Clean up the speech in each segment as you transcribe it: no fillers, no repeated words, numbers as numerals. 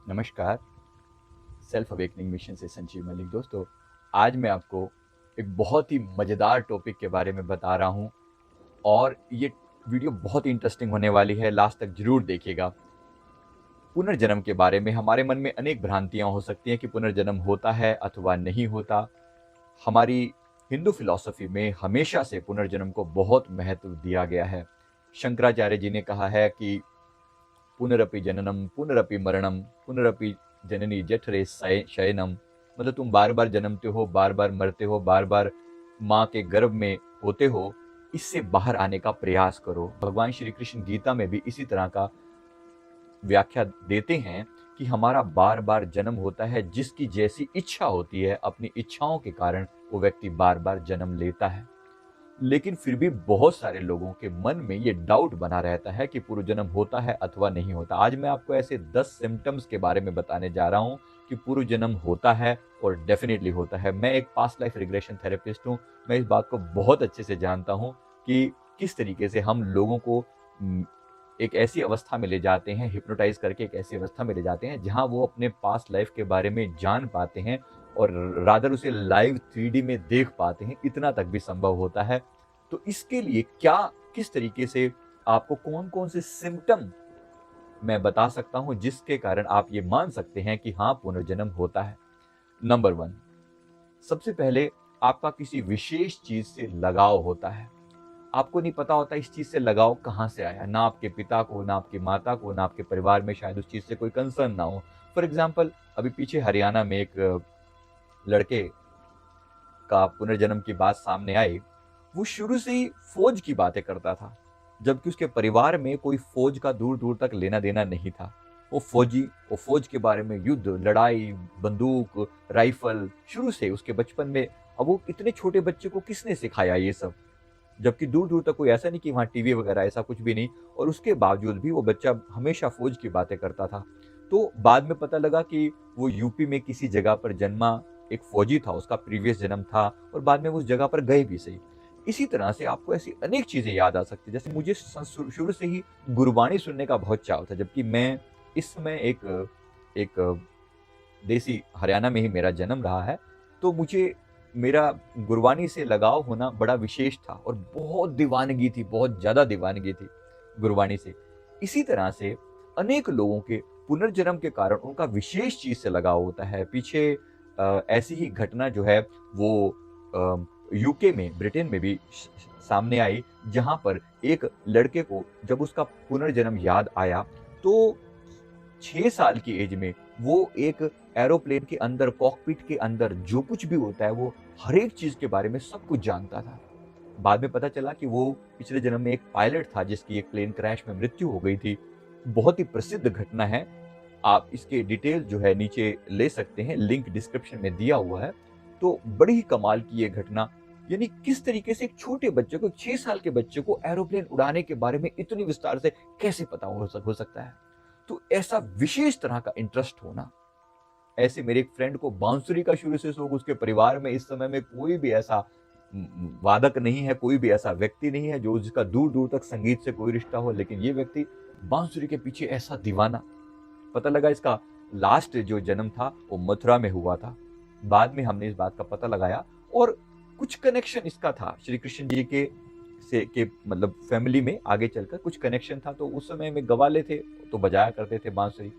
नमस्कार। Self awakening mission से संजीव मलिक। दोस्तों, आज मैं आपको एक बहुत ही मज़ेदार टॉपिक के बारे में बता रहा हूँ और ये वीडियो बहुत ही इंटरेस्टिंग होने वाली है, लास्ट तक ज़रूर देखिएगा। पुनर्जन्म के बारे में हमारे मन में अनेक भ्रांतियाँ हो सकती हैं कि पुनर्जन्म होता है अथवा नहीं होता। हमारी हिंदू फिलॉसफी में हमेशा से पुनर्जन्म को बहुत महत्व दिया गया है। शंकराचार्य जी ने कहा है कि पुनरपि जननम पुनरपि मरणम पुनरपि जननी जठरे शयनम, मतलब तुम बार बार जन्मते हो, बार बार मरते हो, बार बार माँ के गर्भ में होते हो, इससे बाहर आने का प्रयास करो। भगवान श्री कृष्ण गीता में भी इसी तरह का व्याख्या देते हैं कि हमारा बार बार जन्म होता है, जिसकी जैसी इच्छा होती है अपनी इच्छाओं के कारण वो व्यक्ति बार बार जन्म लेता है। लेकिन फिर भी बहुत सारे लोगों के मन में ये डाउट बना रहता है कि पूर्वजन्म होता है अथवा नहीं होता। आज मैं आपको ऐसे 10 सिम्टम्स के बारे में बताने जा रहा हूँ कि पूर्वजन्म होता है और डेफिनेटली होता है। मैं एक पास्ट लाइफ रिग्रेशन थेरेपिस्ट हूँ। मैं इस बात को बहुत अच्छे से जानता हूँ कि किस तरीके से हम लोगों को एक ऐसी अवस्था में ले जाते हैं, हिप्नोटाइज करके एक ऐसी अवस्था में ले जाते हैं जहाँ वो अपने पास्ट लाइफ के बारे में जान पाते हैं और रादर उसे लाइव 3D में देख पाते हैं। इतना तक भी संभव होता है। तो इसके लिए क्या, किस तरीके से आपको कौन कौन से सिम्टम मैं बता सकता हूं जिसके कारण आप ये मान सकते हैं कि हाँ, पुनर्जन्म होता है। नंबर 1, सबसे पहले आपका किसी विशेष चीज से लगाव होता है। आपको नहीं पता होता इस चीज से लगाव कहाँ से आया, ना आपके पिता को, ना आपकी माता को, ना आपके परिवार में शायद उस चीज से कोई कंसर्न ना हो। फॉर एग्जाम्पल, अभी पीछे हरियाणा में एक लड़के का पुनर्जन्म की बात सामने आई। वो शुरू से ही फौज की बातें करता था, जबकि उसके परिवार में कोई फौज का दूर दूर तक लेना देना नहीं था। वो फौज के बारे में, युद्ध, लड़ाई, बंदूक, राइफल, शुरू से उसके बचपन में। अब वो इतने छोटे बच्चे को किसने सिखाया ये सब, जबकि दूर दूर तक कोई ऐसा नहीं कि वहाँ टीवी वगैरह ऐसा कुछ भी नहीं, और उसके बावजूद भी वो बच्चा हमेशा फौज की बातें करता था। तो बाद में पता लगा कि वो यूपी में किसी जगह पर जन्मा एक फौजी था, उसका प्रीवियस जन्म था, और बाद में वो उस जगह पर गए भी सही। इसी तरह से आपको ऐसी अनेक चीजें याद आ सकती है। जैसे मुझे शुरू से ही गुरबाणी सुनने का बहुत चाव था, जबकि मैं इस समय एक देसी हरियाणा में ही मेरा जन्म रहा है। तो मुझे मेरा गुरबानी से लगाव होना बड़ा विशेष था और बहुत दीवानगी थी, बहुत ज्यादा दीवानगी थी गुरबानी से। इसी तरह से अनेक लोगों के पुनर्जन्म के कारण उनका विशेष चीज से लगाव होता है। पीछे ऐसी ही घटना जो है वो यूके में, ब्रिटेन में भी सामने आई, जहां पर एक लड़के को जब उसका पुनर्जन्म याद आया, तो 6 साल की एज में वो एक एरोप्लेन के अंदर, कॉकपिट के अंदर जो कुछ भी होता है, वो हर एक चीज के बारे में सब कुछ जानता था। बाद में पता चला कि वो पिछले जन्म में एक पायलट था जिसकी एक प्लेन क्रैश में मृत्यु हो गई थी। बहुत ही प्रसिद्ध घटना है। आप इसके डिटेल जो है नीचे ले सकते हैं, लिंक डिस्क्रिप्शन में दिया हुआ है। तो बड़ी ही कमाल की ये घटना, यानी किस तरीके से एक छोटे बच्चे को, 6 साल के बच्चे को एरोप्लेन उड़ाने के बारे में इतनी विस्तार से कैसे पता हो सकता है। तो ऐसा विशेष तरह का इंटरेस्ट होना। ऐसे मेरे एक फ्रेंड को बांसुरी का शुरू से शौक, उसके परिवार में इस समय में कोई भी ऐसा वादक नहीं है, कोई भी ऐसा व्यक्ति नहीं है जो, जिसका दूर दूर तक संगीत से कोई रिश्ता हो, लेकिन ये व्यक्ति बांसुरी के पीछे ऐसा दीवाना। पता लगा इसका लास्ट जो जन्म था वो मथुरा में हुआ था। बाद में हमने इस बात का पता लगाया और कुछ कनेक्शन इसका था श्री कृष्ण जी के मतलब फैमिली में आगे चलकर कुछ कनेक्शन था। तो उस समय में गवाले थे तो बजाया करते थे बांसुरी।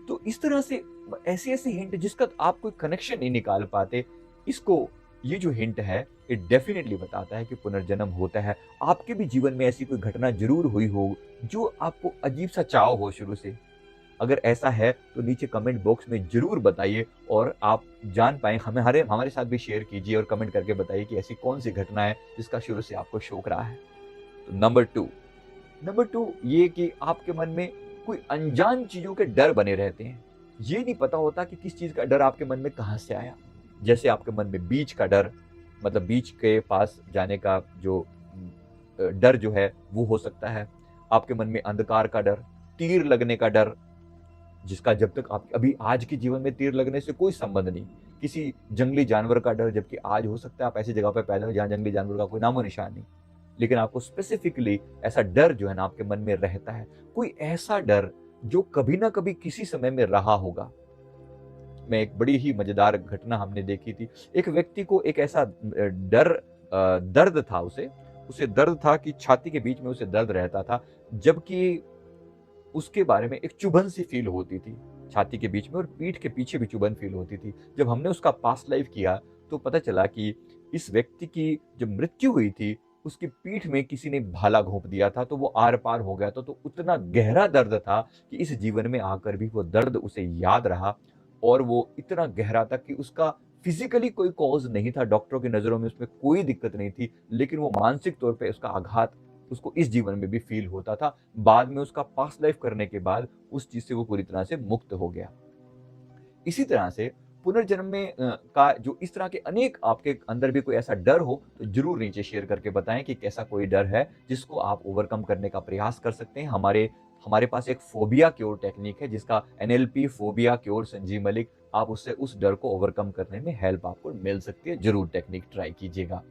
तो इस तरह से ऐसे ऐसे हिंट जिसका आप कोई कनेक्शन नहीं निकाल पाते, इसको, ये जो हिंट है, ये डेफिनेटली बताता है कि पुनर्जन्म होता है। आपके भी जीवन में ऐसी कोई घटना जरूर हुई हो जो आपको अजीब सा चाव हो शुरू से। अगर ऐसा है तो नीचे कमेंट बॉक्स में जरूर बताइए और आप जान पाए, हमारे साथ भी शेयर कीजिए और कमेंट करके बताइए कि ऐसी कौन सी घटना है जिसका शुरू से आपको शौक रहा है। तो नंबर टू ये कि आपके मन में कोई अनजान चीजों के डर बने रहते हैं। ये नहीं पता होता कि किस चीज का डर आपके मन में कहां से आया। जैसे आपके मन में बीच का डर, मतलब बीच के पास जाने का जो डर जो है वो हो सकता है। आपके मन में अंधकार का डर, तीर लगने का डर, जिसका जब तक आप अभी आज के जीवन में तीर लगने से कोई संबंध नहीं। किसी जंगली जानवर का डर, जबकि आज हो सकता है आप ऐसी जगह पर पैदा हो जहां जंगली जानवर का कोई नामो निशान नहीं, लेकिन आपको स्पेसिफिकली ऐसा डर जो है ना आपके मन में रहता है। कोई ऐसा डर जो कभी ना कभी किसी समय में रहा होगा। में एक बड़ी ही मजेदार घटना हमने देखी थी। एक व्यक्ति को एक ऐसा दर्द था, उसे दर्द था कि छाती के बीच में उसे दर्द रहता था, जबकि उसके बारे में एक चुभन सी फील होती थी छाती के बीच में, और पीठ के पीछे भी चुभन फील होती थी। जब हमने उसका पास्ट लाइफ किया तो पता चला कि इस व्यक्ति की जब मृत्यु हुई थी, उसकी पीठ में किसी ने भाला घोंप दिया था, तो वो आर पार हो गया था। तो उतना गहरा दर्द था कि इस जीवन में आकर भी वो दर्द उसे याद रहा, और वो इतना गहरा था कि उसका फिजिकली कोई कॉज नहीं था, डॉक्टरों की नजरों में उसमें कोई दिक्कत नहीं थी, लेकिन वो मानसिक तौर पे उसका आघात उसको इस जीवन में भी फील होता था। बाद में उसका पास्ट लाइफ करने के बाद उस चीज से वो पूरी तरह से मुक्त हो गया। इसी तरह से पुनर्जन्म में का जो इस तरह के अनेक आपके अंदर भी कोई ऐसा डर हो तो जरूर नीचे शेयर करके बताएं कि कैसा कोई डर है जिसको आप ओवरकम करने का प्रयास कर सकते हैं। हमारे पास एक फोबिया क्योर टेक्निक है जिसका NLP phobia cure Sanjeev Malik, आप उससे उस डर को ओवरकम करने में हेल्प आपको मिल सकती है। जरूर टेक्निक ट्राई कीजिएगा।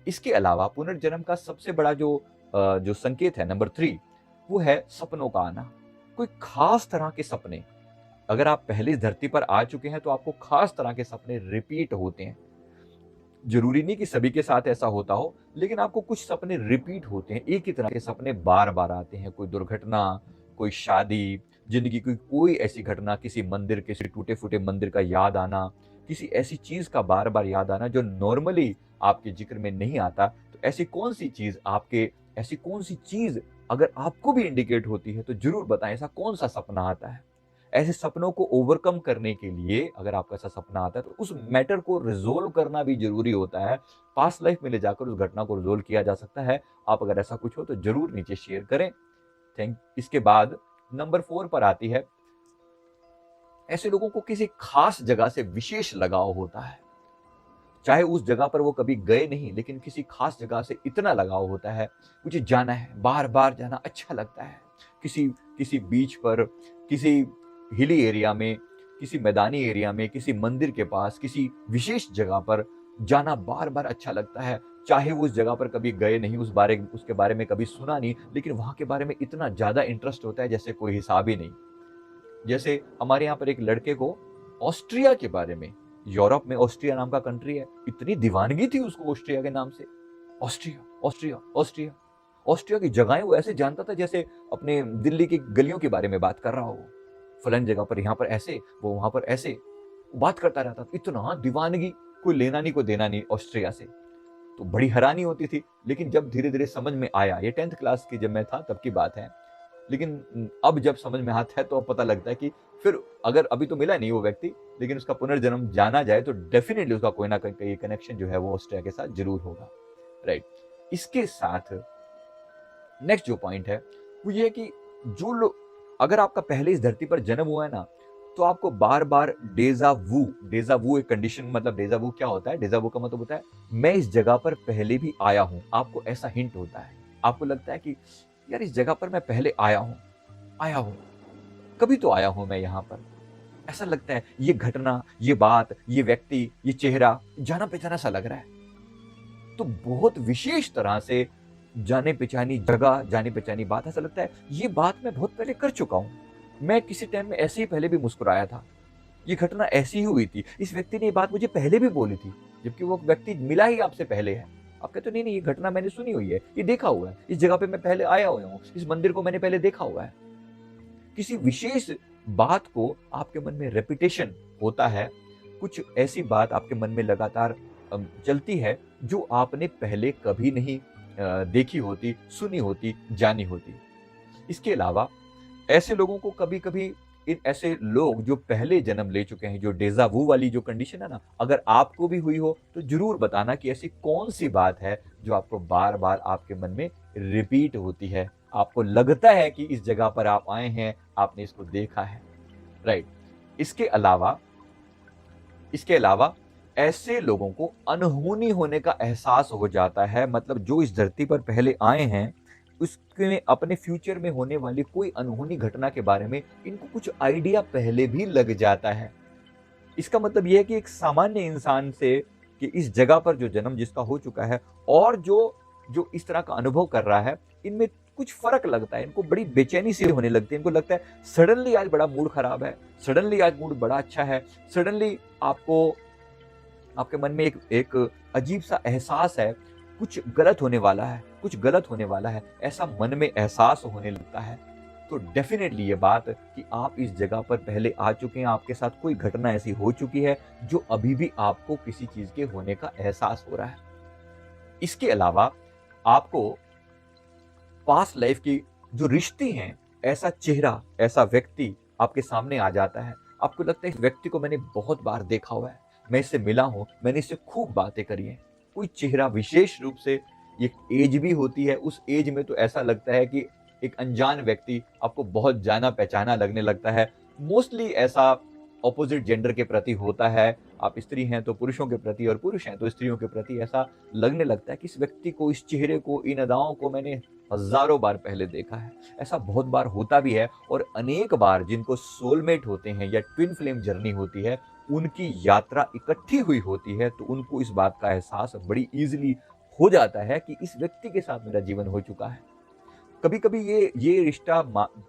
इसके अलावा पुनर्जन्म का सबसे बड़ा जो संकेत है नंबर 3, वो है सपनों का आना। कोई खास तरह के सपने, अगर आप पहले इस धरती पर आ चुके हैं तो आपको खास तरह के सपने रिपीट होते हैं। जरूरी नहीं कि सभी के साथ ऐसा होता हो, लेकिन आपको कुछ सपने रिपीट होते हैं, एक ही तरह के सपने बार बार आते हैं। कोई दुर्घटना, कोई शादी, जिंदगी की कोई ऐसी घटना, किसी मंदिर, किसी टूटे फूटे मंदिर का याद आना, किसी ऐसी चीज का बार बार याद आना जो नॉर्मली आपके जिक्र में नहीं आता। तो ऐसी कौन सी चीज अगर आपको भी इंडिकेट होती है तो जरूर बताएं, ऐसा कौन सा सपना आता है। ऐसे सपनों को ओवरकम करने के लिए अगर आपका ऐसा सपना आता है तो उस मैटर को रिजोल्व करना भी जरूरी होता है। पास्ट लाइफ में ले जाकर उस घटना को रिजोल्व किया जा सकता है। आप अगर ऐसा कुछ हो तो जरूर नीचे शेयर करें। इसके बाद नंबर 4 पर आती है, ऐसे लोगों को किसी खास जगह से विशेष लगाव होता है। चाहे उस जगह पर वो कभी गए नहीं, लेकिन किसी खास जगह से इतना लगाव होता है, मुझे जाना है, बार बार जाना अच्छा लगता है। किसी किसी बीच पर, किसी हिली एरिया में, किसी मैदानी एरिया में, किसी मंदिर के पास, किसी विशेष जगह पर जाना बार बार अच्छा लगता है। चाहे वो उस जगह पर कभी गए नहीं, उसके बारे में कभी सुना नहीं, लेकिन वहां के बारे में इतना ज्यादा इंटरेस्ट होता है जैसे कोई हिसाब ही नहीं। जैसे हमारे यहाँ पर एक लड़के को ऑस्ट्रिया के बारे में, यूरोप में ऑस्ट्रिया नाम का कंट्री है, इतनी दीवानगी थी उसको ऑस्ट्रिया के नाम से। ऑस्ट्रिया, ऑस्ट्रिया, ऑस्ट्रिया, ऑस्ट्रिया की जगहें वो ऐसे जानता था जैसे अपने दिल्ली की गलियों के बारे में बात कर रहा हो। फलन जगह पर यहाँ पर ऐसे, वो वहां पर ऐसे बात करता रहता था। इतना दीवानगी, कोई लेना नहीं कोई देना नहीं ऑस्ट्रिया से। तो बड़ी हैरानी होती थी, लेकिन जब धीरे धीरे समझ में आया, ये 10th क्लास की जब मैं था तब की बात है, लेकिन अब जब समझ में आता है तो अब पता लगता है कि फिर अगर अभी तो मिला नहीं वो व्यक्ति, लेकिन उसका पुनर्जन्म जाना जाए तो डेफिनेटली उसका कोई ना कोई कनेक्शन जो है वो ऑस्ट्रिया के साथ जरूर होगा। राइट। इसके साथ नेक्स्ट जो पॉइंट है वो ये है कि जो लोग, अगर आपका पहले इस धरती पर जन्म हुआ है ना, तो आपको बार बार डेजा वू एक कंडीशन, मतलब डेजा वू क्या होता है? डेजा वू का मतलब होता है मैं इस जगह पर पहले भी आया हूं। आपको ऐसा हिंट होता है, आपको लगता है कि यार इस जगह पर मैं पहले आया हूं, कभी तो आया हूं मैं यहाँ पर। ऐसा लगता है ये घटना, ये बात, ये व्यक्ति, ये चेहरा जाना पहचाना सा लग रहा है। तो बहुत विशेष तरह से जाने पहचानी जगह, जाने पहचानी बात, ऐसा लगता है ये बात मैं बहुत पहले कर चुका हूं। मैं किसी टाइम में ऐसे ही पहले भी मुस्कुराया था, ये घटना ऐसी ही हुई थी, इस व्यक्ति ने ये बात मुझे पहले भी बोली थी, जबकि वो व्यक्ति मिला ही आपसे पहले है। आप कहते नहीं नहीं, ये घटना मैंने सुनी हुई है, ये देखा हुआ है, इस जगह पे मैं पहले आया हुआ हूँ, इस मंदिर को मैंने पहले देखा हुआ है। किसी विशेष बात को आपके मन में रेपिटेशन होता है, कुछ ऐसी बात आपके मन में लगातार चलती है जो आपने पहले कभी नहीं देखी होती, सुनी होती, जानी होती। इसके अलावा ऐसे लोगों को कभी कभी, ऐसे लोग जो पहले जन्म ले चुके हैं, जो डेजा वू वाली जो कंडीशन है ना, अगर आपको भी हुई हो तो जरूर बताना कि ऐसी कौन सी बात है जो आपको बार बार आपके मन में रिपीट होती है, आपको लगता है कि इस जगह पर आप आए हैं, आपने इसको देखा है। राइट। इसके अलावा ऐसे लोगों को अनहोनी होने का एहसास हो जाता है, मतलब जो इस धरती पर पहले आए हैं उसके अपने फ्यूचर में होने वाली कोई अनहोनी घटना के बारे में इनको कुछ आइडिया पहले भी लग जाता है। इसका मतलब यह है कि एक सामान्य इंसान से, कि इस जगह पर जो जन्म जिसका हो चुका है और जो जो इस तरह का अनुभव कर रहा है, इनमें कुछ फर्क लगता है, इनको बड़ी बेचैनी सी होने लगती है। इनको लगता है सडनली आज बड़ा मूड खराब है, सडनली आज मूड बड़ा अच्छा है, सडनली आपको आपके मन में एक अजीब सा एहसास है, कुछ गलत होने वाला है, कुछ गलत होने वाला है, ऐसा मन में एहसास होने लगता है। तो डेफिनेटली ये बात कि आप इस जगह पर पहले आ चुके हैं, आपके साथ कोई घटना ऐसी हो चुकी है जो अभी भी आपको किसी चीज के होने का एहसास हो रहा है। इसके अलावा आपको पास्ट लाइफ की जो रिश्ते हैं, ऐसा चेहरा, ऐसा व्यक्ति आपके सामने आ जाता है। आपको लगता है इस व्यक्ति को मैंने बहुत बार देखा हुआ है, मैं इससे मिला हूं, मैंने इससे खूब बातें करी हैं। कोई चेहरा विशेष रूप से, एक एज भी होती है, उस एज में तो ऐसा लगता है कि एक अनजान व्यक्ति आपको बहुत जाना पहचाना लगने लगता है। मोस्टली ऐसा ऑपोजिट जेंडर के प्रति होता है। आप स्त्री हैं तो पुरुषों के प्रति, और पुरुष हैं तो स्त्रियों के प्रति ऐसा लगने लगता है कि इस व्यक्ति को, इस चेहरे को, इन अदाओं को मैंने हजारों बार पहले देखा है। ऐसा बहुत बार होता भी है, और अनेक बार जिनको सोलमेट होते हैं या ट्विन फ्लेम जर्नी होती है, उनकी यात्रा इकट्ठी हुई होती है, तो उनको इस बात का एहसास बड़ी इजीली हो जाता है कि इस व्यक्ति के साथ मेरा जीवन हो चुका है। कभी कभी ये रिश्ता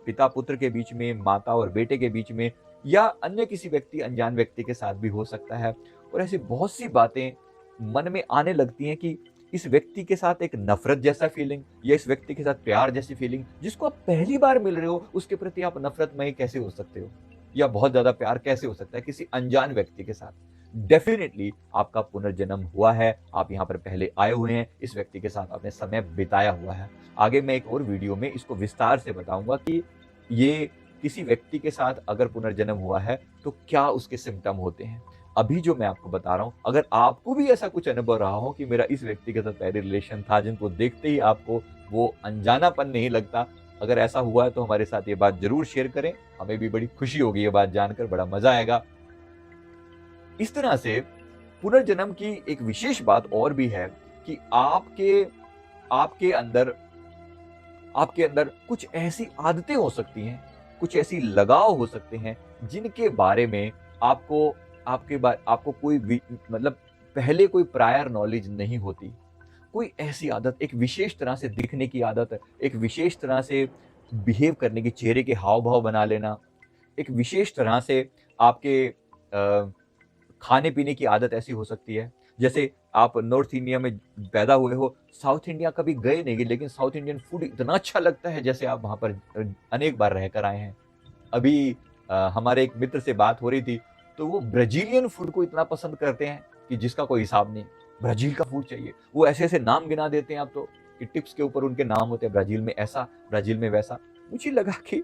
पिता पुत्र के बीच में, माता और बेटे के बीच में, या अन्य किसी व्यक्ति, अनजान व्यक्ति के साथ भी हो सकता है। और ऐसी बहुत सी बातें मन में आने लगती हैं कि इस व्यक्ति के साथ एक नफरत जैसा फीलिंग, या इस व्यक्ति के साथ प्यार जैसी फीलिंग, जिसको आप पहली बार मिल रहे हो उसके प्रति आप नफरतमय कैसे हो सकते हो, या बहुत ज्यादा प्यार कैसे हो सकता है किसी अनजान व्यक्ति के साथ। डेफिनेटली आपका पुनर्जन्म हुआ है, आप यहाँ पर पहले आए हुए हैं, इस व्यक्ति के साथ आपने समय बिताया हुआ है। आगे मैं एक और वीडियो में इसको विस्तार से बताऊंगा कि ये किसी व्यक्ति के साथ अगर पुनर्जन्म हुआ है तो क्या उसके सिम्टम होते हैं। अभी जो मैं आपको बता रहा हूं, अगर आपको भी ऐसा कुछ अनुभव रहा हो कि मेरा इस व्यक्ति के साथ पहले रिलेशन था, जिनको देखते ही आपको वो अनजानापन नहीं लगता, अगर ऐसा हुआ है तो हमारे साथ ये बात जरूर शेयर करें। हमें भी बड़ी खुशी होगी ये बात जानकर, बड़ा मजा आएगा। इस तरह से पुनर्जन्म की एक विशेष बात और भी है कि आपके अंदर कुछ ऐसी आदतें हो सकती हैं, कुछ ऐसी लगाव हो सकते हैं, जिनके बारे में आपको कोई मतलब पहले कोई प्रायर नॉलेज नहीं होती। कोई ऐसी आदत, एक विशेष तरह से दिखने की आदत, एक विशेष तरह से बिहेव करने की, चेहरे के हाव भाव बना लेना, एक विशेष तरह से आपके खाने पीने की आदत ऐसी हो सकती है। जैसे आप नॉर्थ इंडिया में पैदा हुए हो, साउथ इंडिया कभी गए नहीं, लेकिन साउथ इंडियन फूड इतना अच्छा लगता है, जैसे आप वहां पर अनेक बार रहकर आए हैं। अभी हमारे एक मित्र से बात हो रही थी, तो वो ब्राजीलियन फूड को इतना पसंद करते हैं कि जिसका कोई हिसाब नहीं। ब्राजील का फूड चाहिए, वो ऐसे ऐसे नाम गिना देते हैं आप तो, कि टिप्स के ऊपर उनके नाम होते हैं, ब्राजील में ऐसा, ब्राजील में वैसा। मुझे लगा कि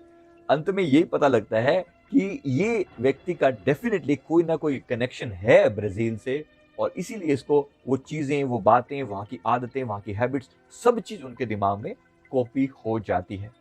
अंत में यही पता लगता है कि ये व्यक्ति का डेफिनेटली कोई ना कोई कनेक्शन है ब्राजील से, और इसीलिए इसको वो चीजें, वो बातें, वहाँ की आदतें, वहाँ की हैबिट्स, सब चीज उनके दिमाग में कॉपी हो जाती है।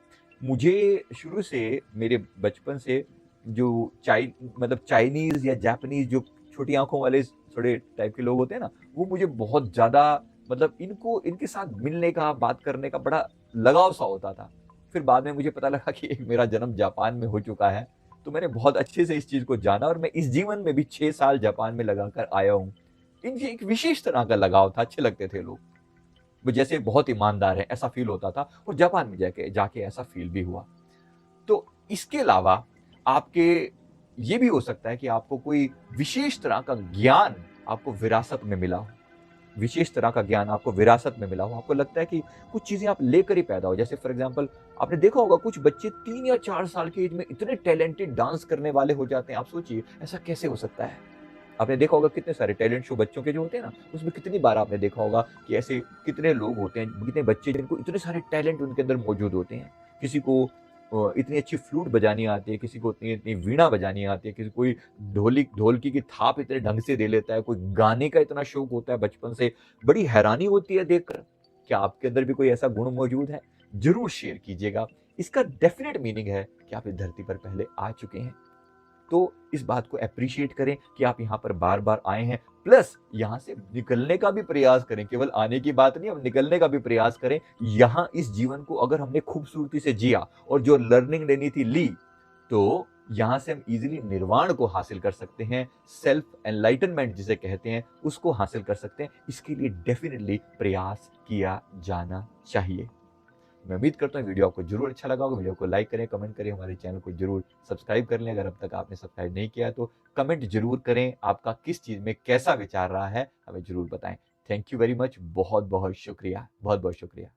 मुझे शुरू से, मेरे बचपन से जो चाइनीज या जापानीज, जो छोटी आंखों वाले थोड़े टाइप के लोग होते हैं ना, वो मुझे बहुत ज्यादा, इनके साथ मिलने का, बात करने का बड़ा लगाव सा होता था। फिर बाद में मुझे पता लगा कि मेरा जन्म जापान में हो चुका है, तो मैंने बहुत अच्छे से इस चीज को जाना, और मैं इस जीवन में भी 6 साल जापान में लगाकर आया हूँ। इनकी एक विशेष तरह का लगाव था, अच्छे लगते थे लोग, वो जैसे बहुत ईमानदार है ऐसा फील होता था, और जापान में जाके ऐसा फील भी हुआ। तो इसके अलावा आपके ये भी हो सकता है कि आपको कोई विशेष तरह का ज्ञान आपको विरासत में मिला हो, विशेष तरह का ज्ञान आपको विरासत में मिला हो। आपको लगता है कि कुछ चीजें आप लेकर ही पैदा हो। जैसे फॉर एग्जांपल, आपने देखा होगा कुछ बच्चे 3 या 4 साल की एज में इतने टैलेंटेड डांस करने वाले हो जाते हैं। आप सोचिए ऐसा कैसे हो सकता है। आपने देखा होगा कितने सारे टैलेंट शो बच्चों के जो होते हैं ना, उसमें कितनी बार आपने देखा होगा कि ऐसे कितने लोग होते हैं, कितने बच्चे जिनको इतने सारे टैलेंट उनके अंदर मौजूद होते हैं। किसी को इतनी अच्छी फ्लूट बजानी आती है, किसी को इतनी इतनी वीणा बजानी आती है, किसी कोई ढोलकी की थाप इतने ढंग से दे लेता है, कोई गाने का इतना शौक होता है बचपन से। बड़ी हैरानी होती है देखकर। क्या आपके अंदर भी कोई ऐसा गुण मौजूद है? जरूर शेयर कीजिएगा। इसका डेफिनेट मीनिंग है कि आप इस धरती पर पहले आ चुके हैं। तो इस बात को अप्रिशिएट करें कि आप यहाँ पर बार बार आए हैं, प्लस यहाँ से निकलने का भी प्रयास करें। केवल आने की बात नहीं, अब निकलने का भी प्रयास करें। यहाँ इस जीवन को अगर हमने खूबसूरती से जिया और जो लर्निंग लेनी थी ली, तो यहाँ से हम इजीली निर्वाण को हासिल कर सकते हैं। सेल्फ एनलाइटनमेंट जिसे कहते हैं, उसको हासिल कर सकते हैं। इसके लिए डेफिनेटली प्रयास किया जाना चाहिए। मैं उम्मीद करता हूँ वीडियो आपको जरूर अच्छा लगा होगा। वीडियो को लाइक करें, कमेंट करें, हमारे चैनल को जरूर सब्सक्राइब कर लें। अगर अब तक आपने सब्सक्राइब नहीं किया तो कमेंट जरूर करें, आपका किस चीज़ में कैसा विचार रहा है हमें जरूर बताएं। थैंक यू वेरी मच, बहुत बहुत शुक्रिया, बहुत बहुत शुक्रिया।